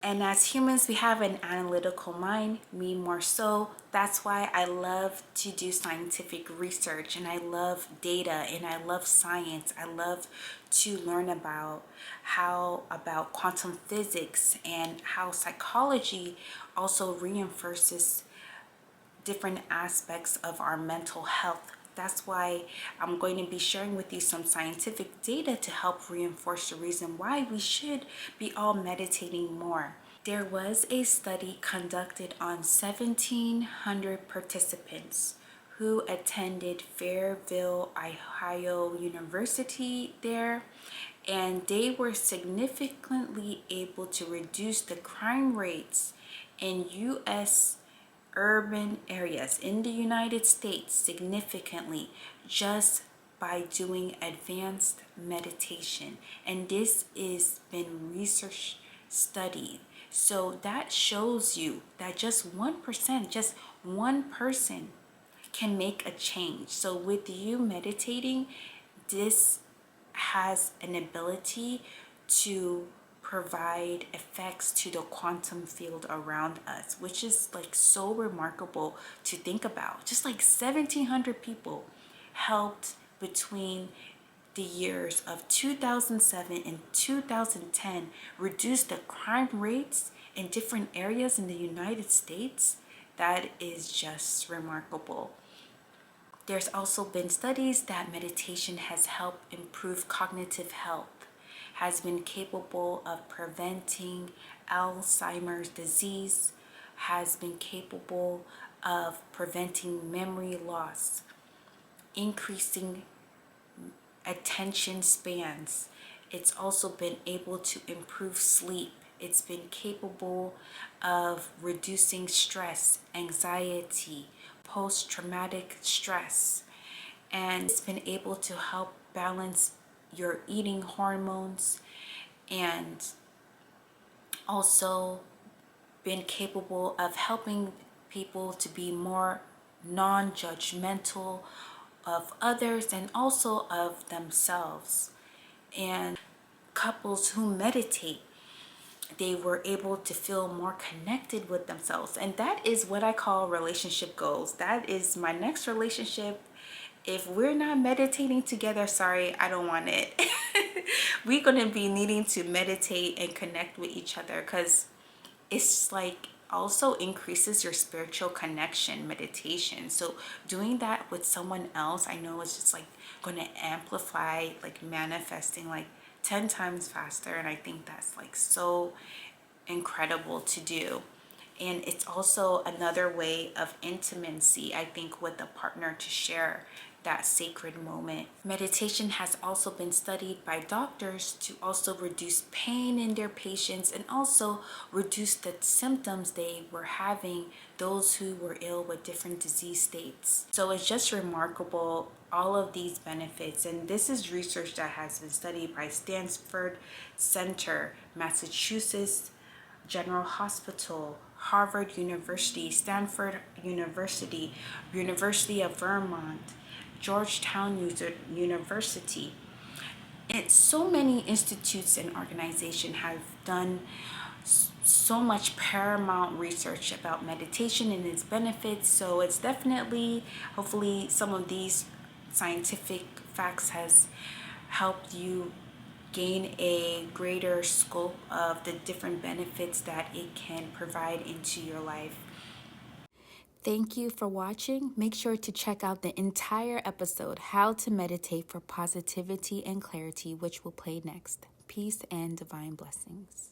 And as humans, we have an analytical mind, me more so. That's why I love to do scientific research, and I love data, and I love science. I love to learn about about quantum physics and how psychology also reinforces different aspects of our mental health. That's why I'm going to be sharing with you some scientific data to help reinforce the reason why we should be all meditating more. There was a study conducted on 1,700 participants who attended Fairville, Ohio University there, and they were significantly able to reduce the crime rates in U.S. urban areas in the United States significantly just by doing advanced meditation. And this is been research studied. So that shows you that just 1%, just one person can make a change. So with you meditating, this has an ability to provide effects to the quantum field around us, which is like so remarkable to think about. Just like 1,700 people helped between the years of 2007 and 2010 reduce the crime rates in different areas in the United States. That is just remarkable. There's also been studies that meditation has helped improve cognitive health, has been capable of preventing Alzheimer's disease, has been capable of preventing memory loss, increasing attention spans. It's also been able to improve sleep. It's been capable of reducing stress, anxiety, post-traumatic stress, and it's been able to help balance your eating hormones, and also been capable of helping people to be more non-judgmental of others and also of themselves. And couples who meditate, they were able to feel more connected with themselves. And that is what I call relationship goals. That is my next relationship. If we're not meditating together, sorry, I don't want it. We're going to be needing to meditate and connect with each other, because it's like also increases your spiritual connection, meditation. So doing that with someone else, I know it's just like going to amplify like manifesting like 10 times faster. And I think that's like so incredible to do. And it's also another way of intimacy, I think, with a partner to share that sacred moment. Meditation has also been studied by doctors to also reduce pain in their patients and also reduce the symptoms they were having, those who were ill with different disease states. So it's just remarkable, all of these benefits. And this is research that has been studied by Stanford Center, Massachusetts General Hospital, Harvard University, Stanford University, University of Vermont, Georgetown University. And so many institutes and organizations have done so much paramount research about meditation and its benefits. So it's definitely, hopefully some of these scientific facts has helped you gain a greater scope of the different benefits that it can provide into your life. Thank you for watching. Make sure to check out the entire episode, How to Meditate for Positivity and Clarity, which will play next. Peace and divine blessings.